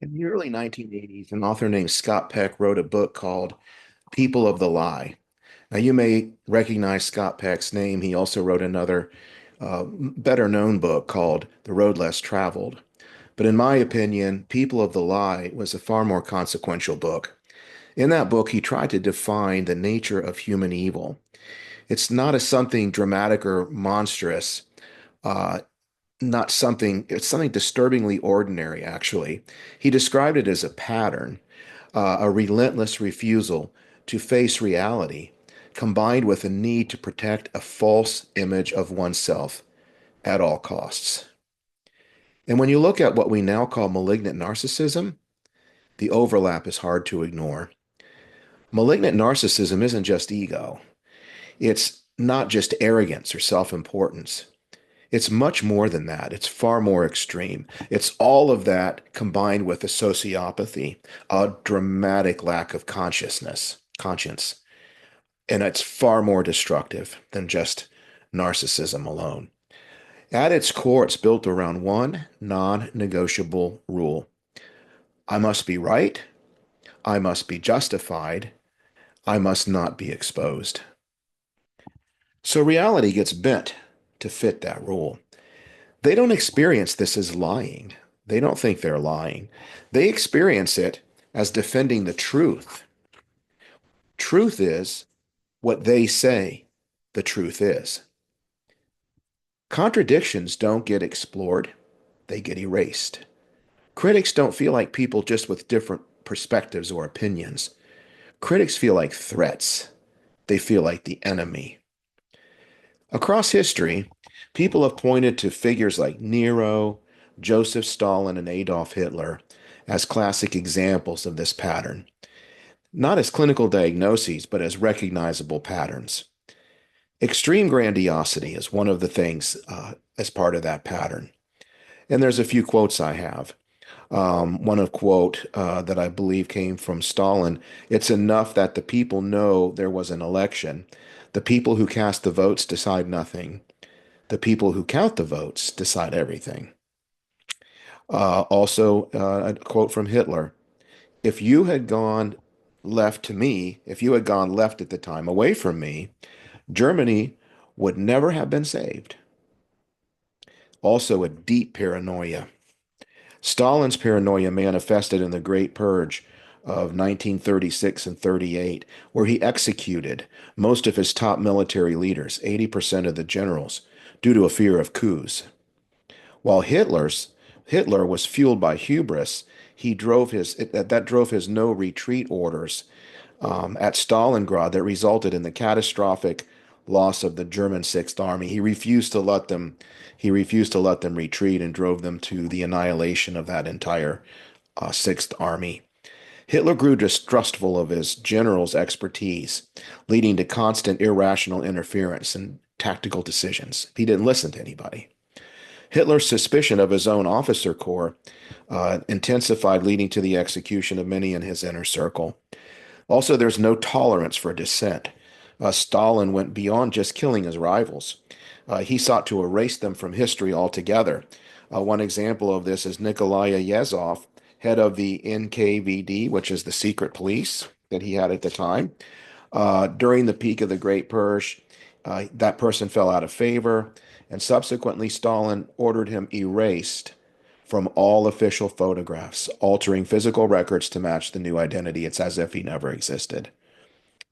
In the early 1980s, an author named Scott Peck wrote a book called People of the Lie. Now, you may recognize Scott Peck's name. He also wrote another better known book called The Road Less Traveled. But in my opinion, People of the Lie was a far more consequential book. In that book, he tried to define the nature of human evil. It's not as something dramatic or monstrous, uh, not something, it's something disturbingly ordinary, actually. He described it as a pattern, a relentless refusal to face reality, combined with a need to protect a false image of oneself at all costs. And when you look at what we now call malignant narcissism, the overlap is hard to ignore. Malignant narcissism isn't just ego. It's not just arrogance or self-importance. It's much more than that. It's far more extreme. It's all of that combined with a sociopathy, a dramatic lack of conscience. And it's far more destructive than just narcissism alone. At its core, it's built around one non-negotiable rule. I must be right. I must be justified. I must not be exposed. So reality gets bent to fit that rule. They don't experience this as lying. They don't think they're lying. They experience it as defending the truth. Truth is what they say the truth is. Contradictions don't get explored, they get erased. Critics don't feel like people just with different perspectives or opinions. Critics feel like threats. They feel like the enemy. Across history, people have pointed to figures like Nero, Joseph Stalin, and Adolf Hitler as classic examples of this pattern, not as clinical diagnoses, but as recognizable patterns. Extreme grandiosity is one of the things as part of that pattern. And there's a few quotes I have. One quote that I believe came from Stalin. It's enough that the people know there was an election. The people who cast the votes decide nothing. The people who count the votes decide everything. A quote from Hitler. If you had gone left to me, if you had gone left at the time away from me, Germany would never have been saved. Also, a deep paranoia. Stalin's paranoia manifested in the Great Purge of 1936 and 38, where he executed most of his top military leaders, 80% of the generals, due to a fear of coups. While Hitler was fueled by hubris, that drove his no retreat orders at Stalingrad that resulted in the catastrophic loss of the German Sixth Army. He refused to let them retreat and drove them to the annihilation of that entire Sixth Army. Hitler grew distrustful of his generals' expertise, leading to constant irrational interference and tactical decisions. He didn't listen to anybody. Hitler's suspicion of his own officer corps intensified, leading to the execution of many in his inner circle. Also, there's no tolerance for dissent. Stalin went beyond just killing his rivals. He sought to erase them from history altogether. One example of this is Nikolai Yezhov, head of the NKVD, which is the secret police that he had at the time. During the peak of the Great Purge, that person fell out of favor, and subsequently Stalin ordered him erased from all official photographs, altering physical records to match the new identity. It's as if he never existed.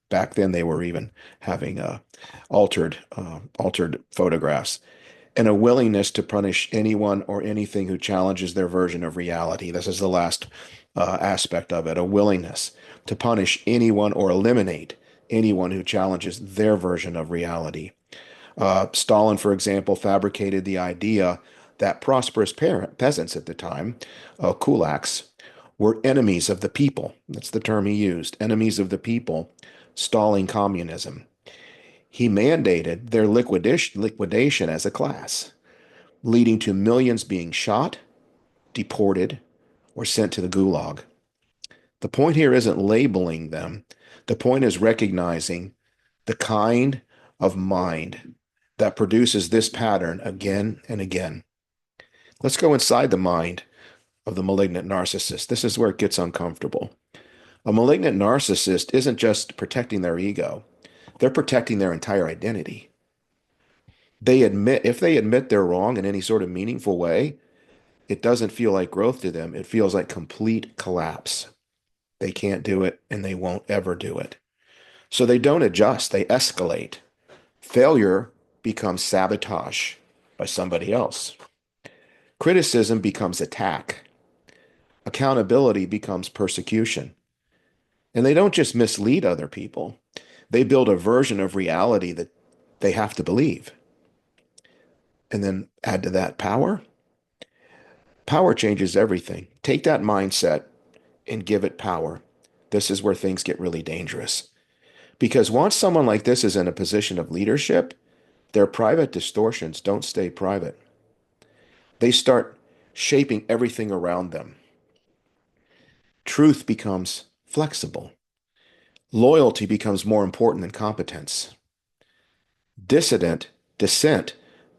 Back then, they were even having altered photographs, and a willingness to punish anyone or anything who challenges their version of reality. This is the last aspect of it, a willingness to punish anyone or eliminate anyone who challenges their version of reality. Stalin, for example, fabricated the idea that prosperous peasants at the time, kulaks, were enemies of the people. That's the term he used, enemies of the people, stalling communism. He mandated their liquidation as a class, leading to millions being shot, deported, or sent to the gulag. The point here isn't labeling them. The point is recognizing the kind of mind that produces this pattern again and again. Let's go inside the mind of the malignant narcissist. This is where it gets uncomfortable. A malignant narcissist isn't just protecting their ego, they're protecting their entire identity. If they admit they're wrong in any sort of meaningful way, it doesn't feel like growth to them. It feels like complete collapse. They can't do it and they won't ever do it. So they don't adjust, they escalate. Failure becomes sabotage by somebody else. Criticism becomes attack. Accountability becomes persecution. And they don't just mislead other people, they build a version of reality that they have to believe. And then add to that power. Power changes everything. Take that mindset and give it power. This is where things get really dangerous. Because once someone like this is in a position of leadership, their private distortions don't stay private. They start shaping everything around them. Truth becomes flexible. Loyalty becomes more important than competence. Dissent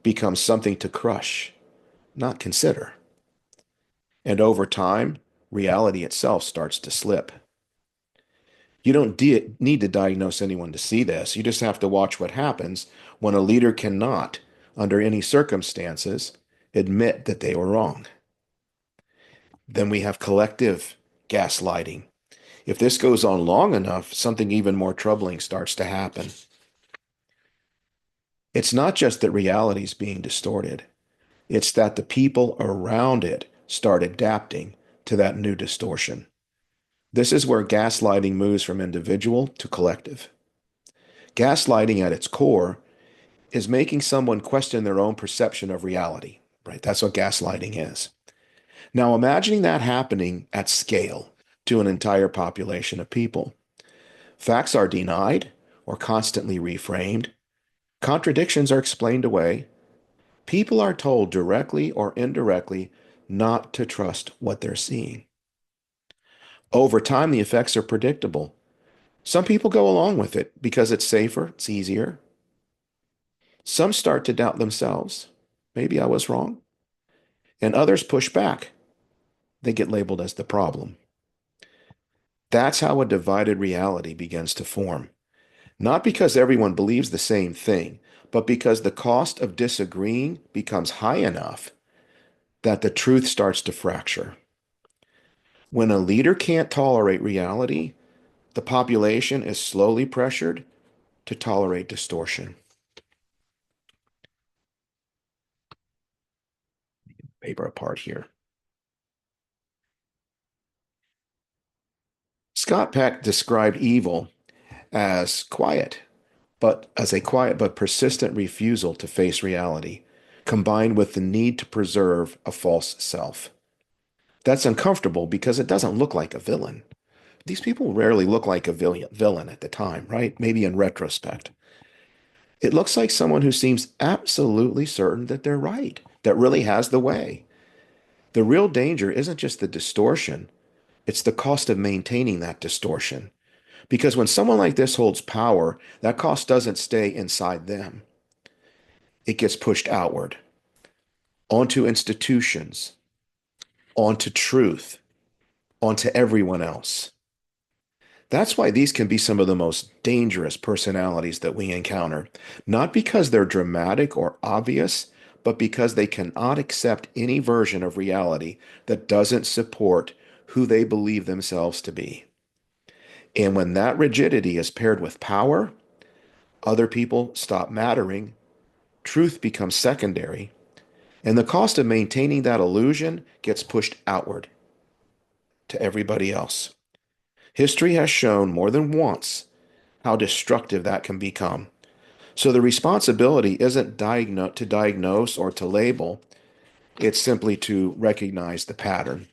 becomes something to crush, not consider. And over time, reality itself starts to slip. You don't need to diagnose anyone to see this. You just have to watch what happens when a leader cannot, under any circumstances, admit that they were wrong. Then we have collective gaslighting. If this goes on long enough, something even more troubling starts to happen. It's not just that reality is being distorted, it's that the people around it start adapting to that new distortion. This is where gaslighting moves from individual to collective. Gaslighting at its core is making someone question their own perception of reality, right? That's what gaslighting is. Now, imagining that happening at scale to an entire population of people. Facts are denied or constantly reframed. Contradictions are explained away. People are told directly or indirectly not to trust what they're seeing. Over time, the effects are predictable. Some people go along with it because it's safer, it's easier. Some start to doubt themselves. Maybe I was wrong. And others push back. They get labeled as the problem. That's how a divided reality begins to form. Not because everyone believes the same thing, but because the cost of disagreeing becomes high enough that the truth starts to fracture. When a leader can't tolerate reality, the population is slowly pressured to tolerate distortion. Paper apart here. Scott Peck described evil as a quiet but persistent refusal to face reality, combined with the need to preserve a false self. That's uncomfortable because it doesn't look like a villain. These people rarely look like a villain at the time, right? Maybe in retrospect. It looks like someone who seems absolutely certain that they're right, that really has the way. The real danger isn't just the distortion, it's the cost of maintaining that distortion. Because when someone like this holds power, that cost doesn't stay inside them. It gets pushed outward, onto institutions, onto truth, onto everyone else. That's why these can be some of the most dangerous personalities that we encounter, not because they're dramatic or obvious, but because they cannot accept any version of reality that doesn't support who they believe themselves to be. And when that rigidity is paired with power, other people stop mattering, truth becomes secondary, and the cost of maintaining that illusion gets pushed outward to everybody else. History has shown more than once how destructive that can become. So the responsibility isn't to diagnose or to label, it's simply to recognize the pattern,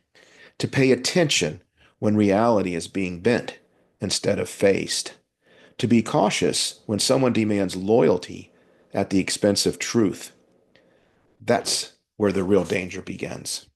to pay attention when reality is being bent instead of faced, to be cautious when someone demands loyalty at the expense of truth. That's where the real danger begins.